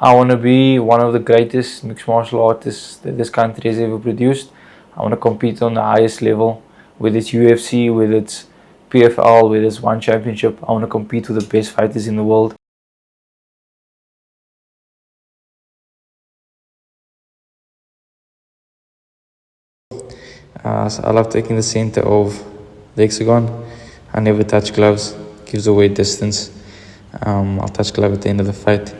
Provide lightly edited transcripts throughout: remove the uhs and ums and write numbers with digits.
I want to be one of the greatest mixed martial artists that this country has ever produced. I want to compete on the highest level, whether it's UFC, whether it's PFL, whether it's one championship. I want to compete with the best fighters in the world. So I love taking the center of the hexagon. I never touch gloves, gives away distance. I'll touch glove at the end of the fight.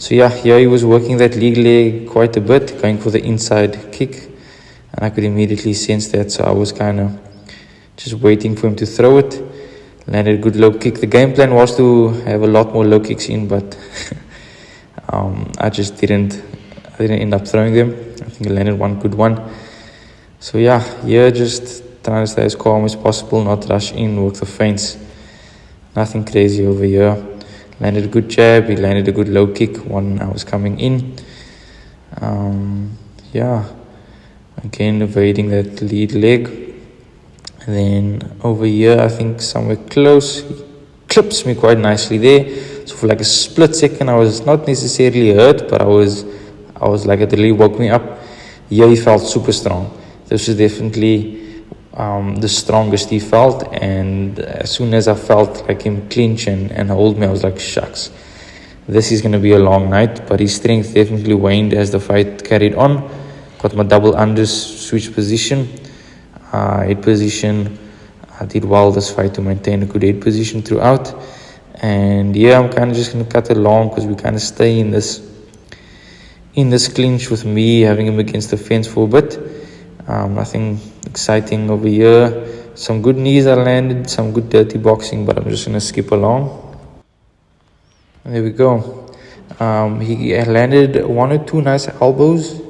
So yeah, here he was working that league leg quite a bit, going for the inside kick, and I could immediately sense that, so I was kind of just waiting for him to throw it. Landed a good low kick. The game plan was to have a lot more low kicks in, but I didn't end up throwing them. I think I landed one good one. So yeah, here just trying to stay as calm as possible, not rush in, work the feints. Nothing crazy over here. Landed a good jab, he landed a good low kick when I was coming in. Yeah, again evading that lead leg. And then over here, I think somewhere close, he clips me quite nicely there. So for like a split second, I was not necessarily hurt, but I was like, it really woke me up. Here he felt super strong. This was definitely the strongest he felt, and as soon as I felt like him clinch and hold me, I was like, shucks, this is going to be a long night. But his strength definitely waned as the fight carried on. Got my double unders, switch position, head position. I did well this fight to maintain a good head position throughout. And yeah, I'm kind of just going to cut it long because we kind of stay in this clinch with me having him against the fence for a bit. Nothing exciting over here. Some good knees I landed, some good dirty boxing, but I'm just going to skip along. And there we go. He landed one or two nice elbows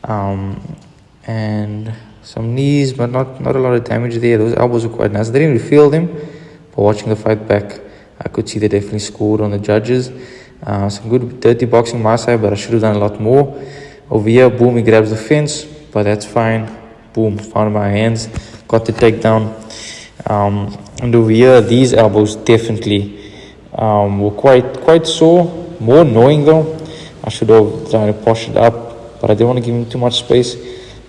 and some knees, but not a lot of damage there. Those elbows were quite nice. I didn't really feel them, but watching the fight back, I could see they definitely scored on the judges. Some good dirty boxing on my side, but I should have done a lot more. Over here, boom, he grabs the fence, but that's fine. Boom, found my hands, got the takedown. And over here, these elbows definitely were quite sore, more annoying though. I should have tried to push it up, but I didn't want to give him too much space.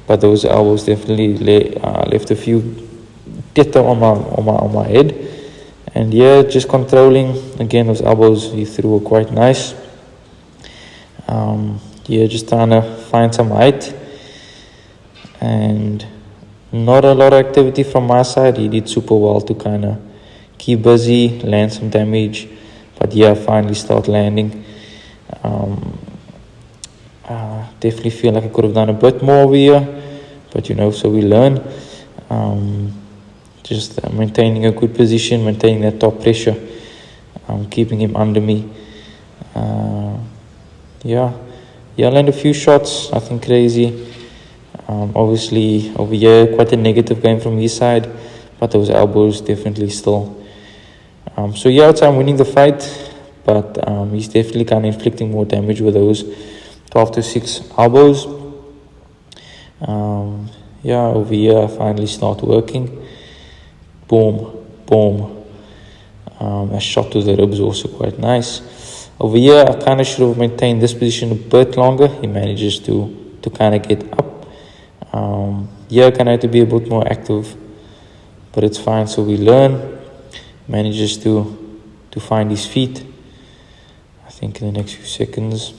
But those elbows definitely left a few teeth on my head. And yeah, just controlling. Again, those elbows he threw were quite nice. Yeah, just trying to find some height. And not a lot of activity from my side. He did super well to kind of keep busy, land some damage. But yeah, finally start landing. Definitely feel like I could have done a bit more over here. But so we learn. Just maintaining a good position, maintaining that top pressure. Keeping him under me. Yeah, I landed a few shots, nothing crazy. Obviously over here quite a negative game from his side, but those elbows definitely still. So yeah, I'm winning the fight, but he's definitely kind of inflicting more damage with those 12-6 elbows. Yeah, over here I finally start working. Boom, boom. A shot to the ribs also quite nice. Over here I kind of should have maintained this position a bit longer. He manages to kind of get up. Yeah, kind of have to be a bit more active, but it's fine. So we learn. Manages to find his feet. I think in the next few seconds.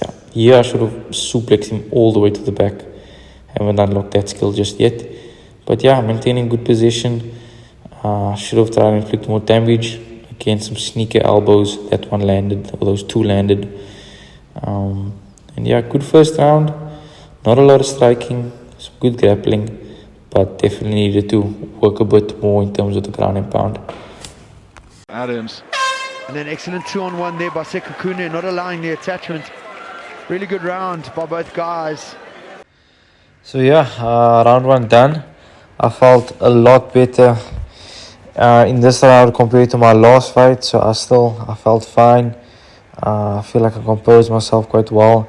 Yeah, here I should have suplexed him all the way to the back. Haven't unlocked that skill just yet, but yeah, maintaining good position. Should have tried to inflict more damage. Again, some sneaky elbows. That one landed, or those two landed. And yeah, good first round. Not a lot of striking, some good grappling, but definitely needed to work a bit more in terms of the ground and pound. Adams. And then excellent 2-on-1 there by Sekukune, not allowing the attachment. Really good round by both guys. So yeah, round one done. I felt a lot better in this round compared to my last fight, so I felt fine. I feel like I composed myself quite well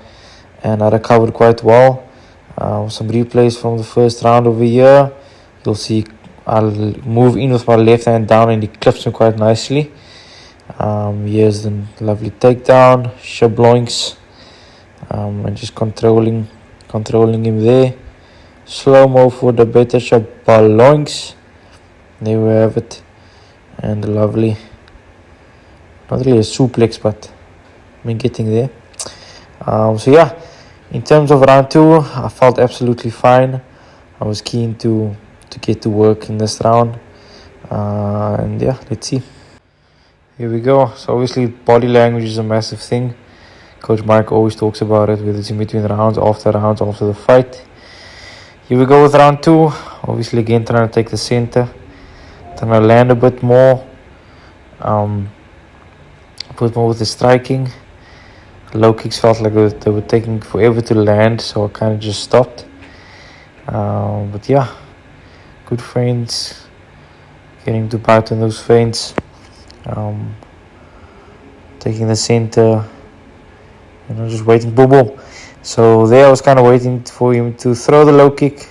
and I recovered quite well. Some replays from the first round over here. You'll see I'll move in with my left hand down and he clips me quite nicely. Here's the lovely takedown, shabloinks, and just controlling him there. Slow-mo for the better shabloinks. There we have it. And the lovely, not really a suplex, but I mean getting there. So yeah, in terms of round 2, I felt absolutely fine. I was keen to get to work in this round. And yeah, let's see. Here we go. So obviously body language is a massive thing. Coach Mike always talks about it, whether it's in between rounds, after the fight. Here we go with round 2. Obviously again trying to take the center. Trying to land a bit more. Put more with the striking. Low kicks felt like they were taking forever to land, so I kind of just stopped. But yeah, good feints. Getting to bite on those feints. Taking the center. Just waiting. Boom, boom. So there I was kind of waiting for him to throw the low kick,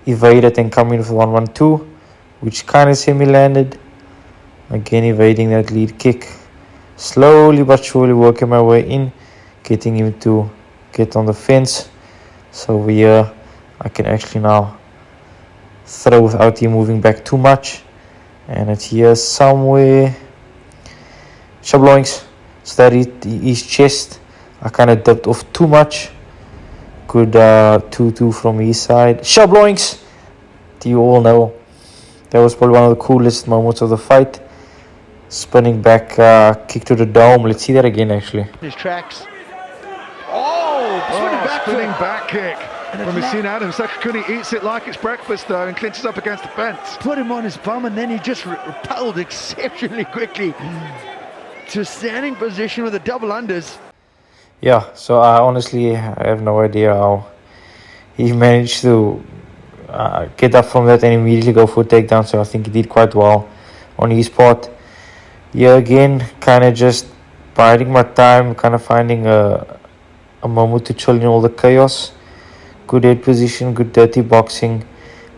evade it, and come in with 1-1-2, which kind of semi-landed. Again, evading that lead kick. Slowly but surely working my way in, getting him to get on the fence. So over here, I can actually now throw without him moving back too much. And it's here somewhere. Shabloinks. So that his chest, I kind of dipped off too much. Good 2-2 from his side. Shabloinks! You all know. That was probably one of the coolest moments of the fight. Spinning back, kick to the dome. Let's see that again, actually. His tracks. Spinning back kick from Machine Adams. Sakakuni eats it like it's breakfast, though, and clinches up against the fence. Put him on his bum, and then he just repelled exceptionally quickly to a standing position with the double unders. Yeah, so I honestly have no idea how he managed to get up from that and immediately go for a takedown. So I think he did quite well on his part. Yeah, again, kind of just biding my time, kind of finding a moment to chill in all the chaos. Good head position, good dirty boxing.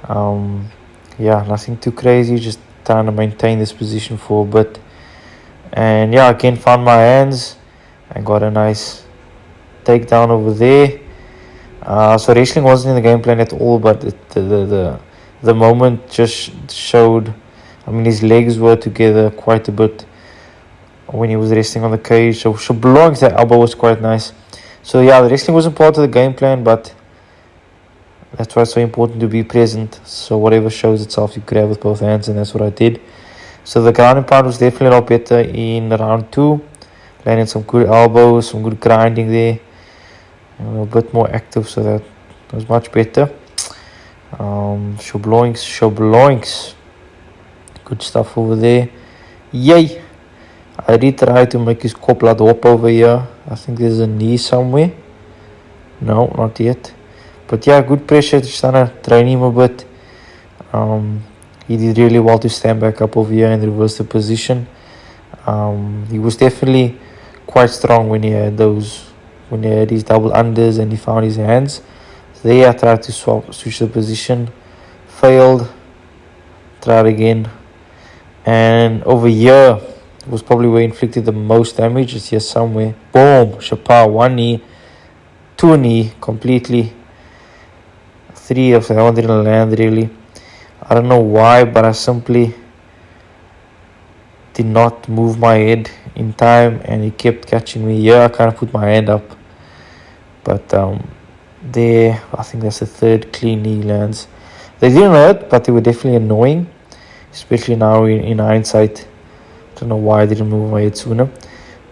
Yeah, nothing too crazy, just trying to maintain this position for a bit. And yeah, again, found my hands and got a nice takedown over there. So wrestling wasn't in the game plan at all, but the moment just showed. I mean, his legs were together quite a bit when he was resting on the cage. So blowing that elbow was quite nice. So yeah, the wrestling wasn't part of the game plan, but that's why it's so important to be present. So whatever shows itself, you grab with both hands, and that's what I did. So the ground and pound was definitely a lot better in round 2. Landing some good elbows, some good grinding there. A bit more active, so that was much better. Shobloinks. Good stuff over there. Yay! I did try to make his kop laat hop over here. I think there's a knee somewhere. No, not yet. But yeah, good pressure. Just trying to train him a bit. He did really well to stand back up over here and reverse the position. He was definitely quite strong when he had his double unders and he found his hands. So there I tried to switch the position. Failed. Tried again. And over here was probably where he inflicted the most damage. It's here somewhere. Boom! Chappelle, 1 knee, 2 knee, completely. 3 of that one didn't land really. I don't know why, but I simply did not move my head in time and he kept catching me. Yeah, I kind of put my hand up. But there, I think that's the 3rd clean knee lands. They didn't hurt, but they were definitely annoying. Especially now in hindsight. I don't know why I didn't move my head sooner.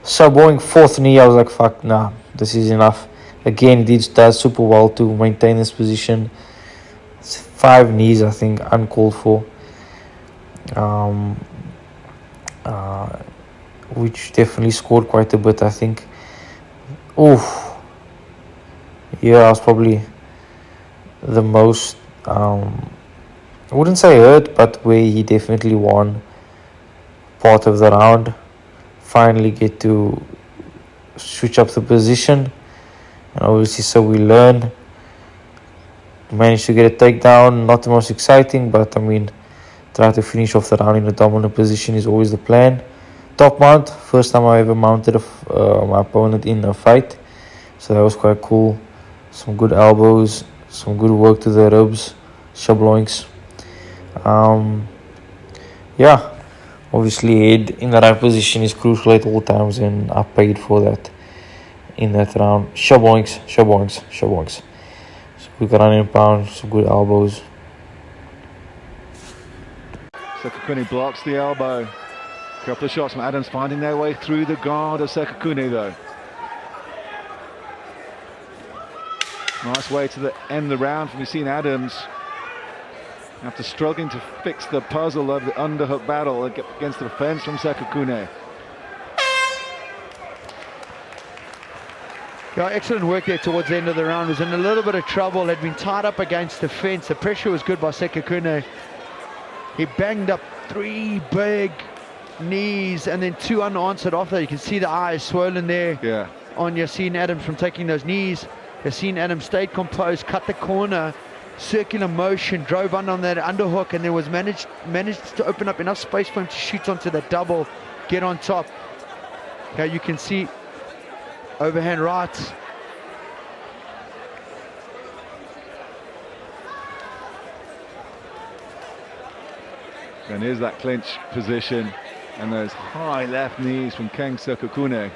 So going 4th knee, I was like, fuck, nah, this is enough. Again, he does super well to maintain this position. It's 5 knees, I think, uncalled for. Which definitely scored quite a bit, I think. Oof. Yeah, I was probably the most... I wouldn't say hurt, but where he definitely won part of the round. Finally get to switch up the position. And obviously, so we learn. Managed to get a takedown, not the most exciting, but I mean, try to finish off the round in a dominant position is always the plan. Top mount, first time I ever mounted my opponent in a fight, so that was quite cool. Some good elbows, some good work to the ribs, shabloinks. Yeah, obviously head in the right position is crucial at all times, and I paid for that in that round. Shabloinks. Some good running pound, some good elbows. Sekakune blocks the elbow. Couple of shots from Adams finding their way through the guard of Sekakune though. Nice way to end the round from Yassine Adams. After struggling to fix the puzzle of the underhook battle against the defense from Sekakune. Yeah, excellent work there towards the end of the round. Was in a little bit of trouble, had been tied up against the fence. The pressure was good by Sekakune. He banged up 3 big knees and then 2 unanswered after. You can see the eyes swollen there on Yassine Adams from taking those knees. Yassine Adams stayed composed, cut the corner, circular motion, drove on that underhook, and there was managed to open up enough space for him to shoot onto that double, get on top. Okay, you can see overhand right. And here's that clinch position and those high left knees from Ken Sekakune.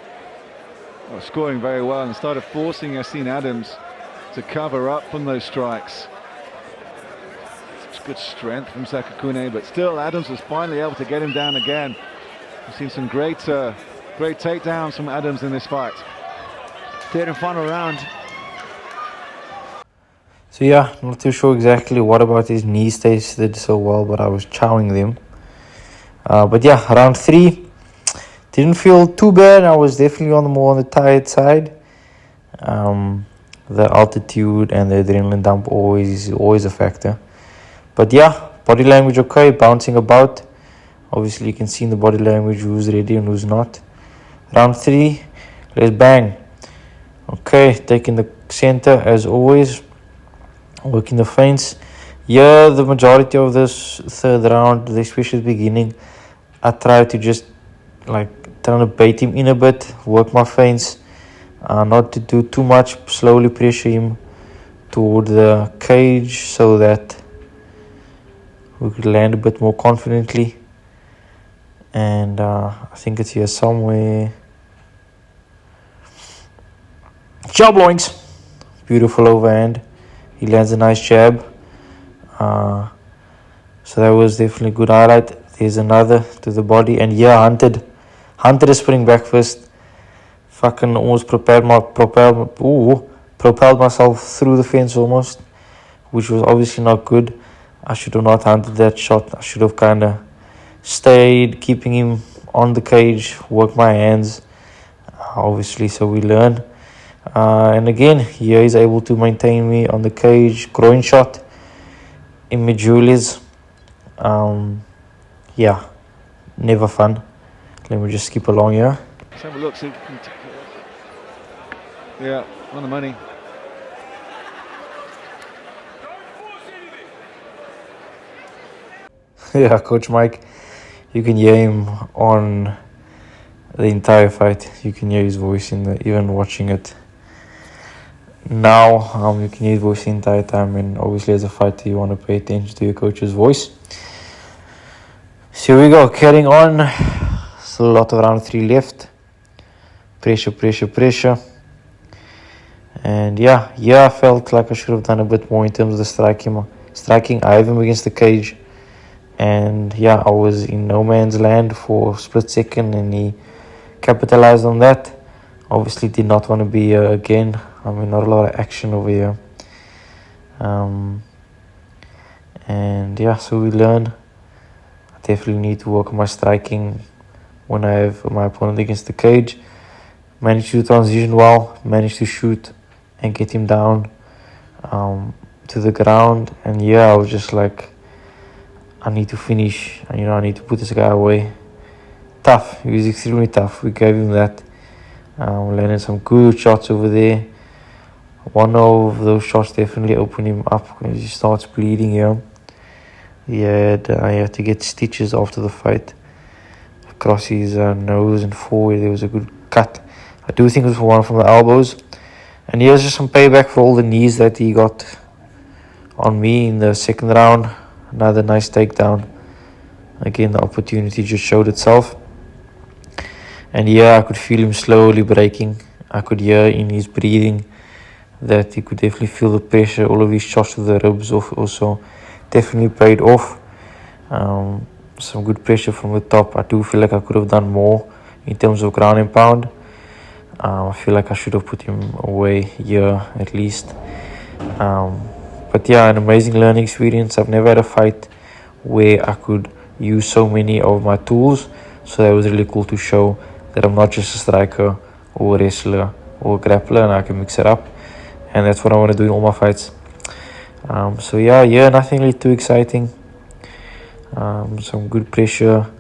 Oh, scoring very well and started forcing Yassine Adams to cover up from those strikes. Such good strength from Sekakune, but still Adams was finally able to get him down again. We've seen some great takedowns from Adams in this fight. Third and final round. So yeah, not too sure exactly what about his knees tasted so well, but I was chowing them. But yeah, round 3 didn't feel too bad. I was definitely more on the tired side. The altitude and the adrenaline dump is always a factor. But yeah, body language okay, bouncing about. Obviously you can see in the body language who's ready and who's not. Round 3, let's bang. Okay, taking the center as always. Working the feints. Yeah, the majority of this third round, especially the beginning, I tried to just trying to bait him in a bit, work my feints, not to do too much, slowly pressure him toward the cage so that we could land a bit more confidently. And I think it's here somewhere. Jabloinks! Beautiful overhand. He lands a nice jab. So that was definitely a good highlight. There's another to the body. And yeah, Hunted a spring back fist. Fucking almost propelled myself through the fence almost, which was obviously not good. I should have not hunted that shot. I should have kind of stayed, keeping him on the cage, work my hands, obviously, so we learn. And again, here he's able to maintain me on the cage. Groin shot in mid-Julius. Yeah, never fun. Let me just skip along here. Let's have a look. See, yeah, on the money. Yeah, Coach Mike, you can hear him on the entire fight. You can hear his voice even watching it now. You can hear his voice the entire time, and obviously as a fighter you want to pay attention to your coach's voice. So here we go, carrying on. Still a lot of round 3 left. Pressure. And yeah, I felt like I should have done a bit more in terms of the striking. I have him against the cage. And yeah, I was in no man's land for a split second, and he capitalized on that. Obviously did not want to be here again. I mean, not a lot of action over here. And yeah, so we learn. I definitely need to work on my striking when I have my opponent against the cage. Managed to transition well, managed to shoot and get him down to the ground. And yeah, I was just like, I need to finish, I need to put this guy away. Tough, he was extremely tough. We gave him that. Landed some good shots over there. One of those shots definitely opened him up because he starts bleeding here. He had to get stitches after the fight across his nose and forehead. There was a good cut. I do think it was one from the elbows. And here's just some payback for all the knees that he got on me in the second round. Another nice takedown. Again, the opportunity just showed itself. And yeah, I could feel him slowly breaking. I could hear in his breathing that he could definitely feel the pressure. All of his shots to the ribs also definitely paid off. Some good pressure from the top. I do feel like I could have done more in terms of ground and pound. I feel like I should have put him away here at least. But yeah, an amazing learning experience. I've never had a fight where I could use so many of my tools. So that was really cool to show that I'm not just a striker or a wrestler or a grappler, and I can mix it up. And that's what I want to do in all my fights. So yeah, nothing really too exciting. Some good pressure.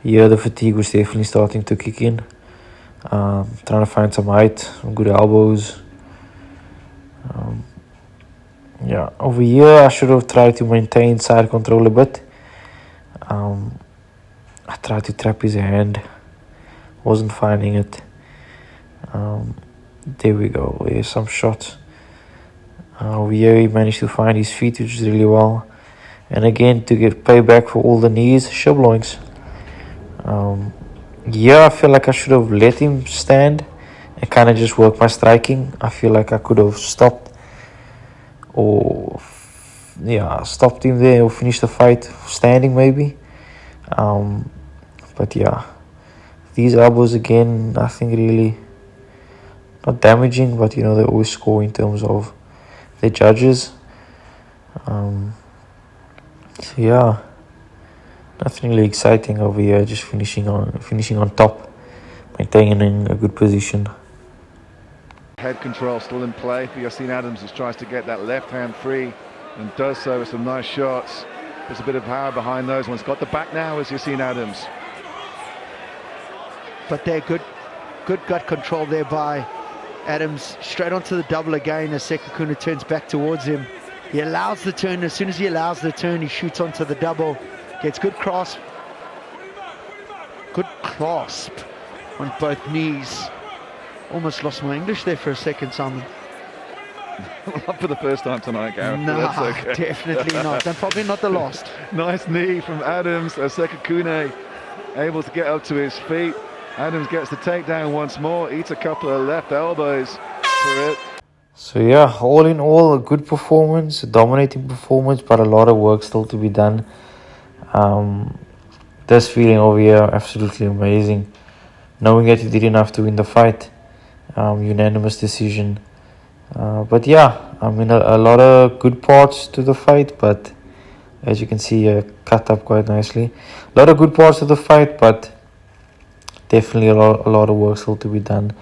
Yeah, the fatigue was definitely starting to kick in. Trying to find some height, some good elbows. Yeah, over here I should have tried to maintain side control a bit. I tried to trap his hand, wasn't finding it. There we go, there's some shots. Over here he managed to find his feet, which is really well. And again, to get payback for all the knees, shibloings. Yeah, I feel like I should have let him stand and kind of just work my striking. I feel like I could have stopped him there or finished the fight standing maybe. But yeah, these elbows again, nothing really, not damaging, but you know, they always score in terms of the judges. So yeah, nothing really exciting over here, just finishing on top, maintaining a good position. Head control still in play for Yassine Adams, as tries to get that left hand free and does so with some nice shots. There's a bit of power behind those ones. Got the back now as Yassine Adams. But they're good gut control there by Adams. Straight onto the double again as Sekakuna turns back towards him. He allows the turn. As soon as he allows the turn, he shoots onto the double. Gets good clasp. Good clasp on both knees. Almost lost my English there for a second, Simon. Not for the first time tonight, Gareth. No, that's okay. Definitely not. And probably not the last. Nice knee from Adams as Sekakune able to get up to his feet. Adams gets the takedown once more, eats a couple of left elbows for it. So yeah, all in all, a good performance, a dominating performance, but a lot of work still to be done. This feeling over here, absolutely amazing. Knowing that you did enough to win the fight, unanimous decision. But yeah, I mean, a lot of good parts to the fight, but as you can see, cut up quite nicely. A lot of good parts to the fight, but definitely a lot of work still to be done.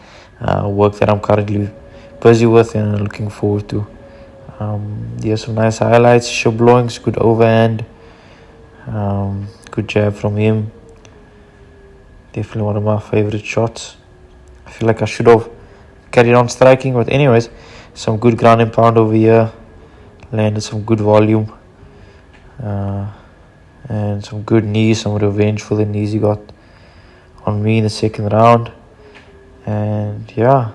Work that I'm currently busy with and looking forward to. There's some nice highlights. Shabloings, good overhand. Good jab from him. Definitely one of my favorite shots. I feel like I should have carried on striking, but anyways, some good ground and pound over here. Landed some good volume. And some good knees, some revenge for the knees he got on me in the second round. And yeah,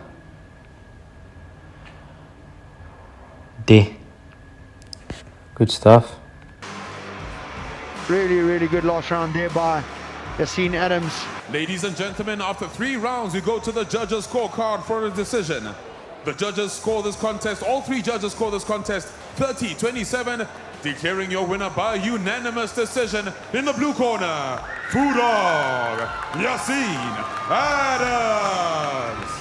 good stuff. Really, really good last round there by Yassine Adams. Ladies and gentlemen, after 3 rounds, we go to the judges' scorecard for a decision. The judges score this contest, all 3 judges score this contest 30-27, declaring your winner by unanimous decision in the blue corner, Fudog Yassine Adams.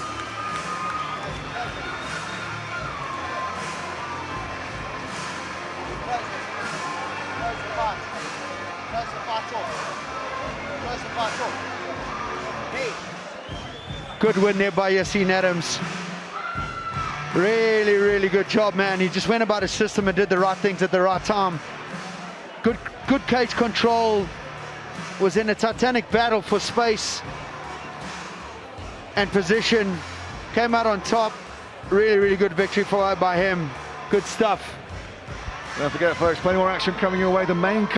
Good win there by Yassine Adams. Really, really good job, man. He just went about his system and did the right things at the right time. Good cage control. Was in a titanic battle for space and position. Came out on top. Really, really good victory by him. Good stuff. Don't forget, folks, plenty more action coming your way. The main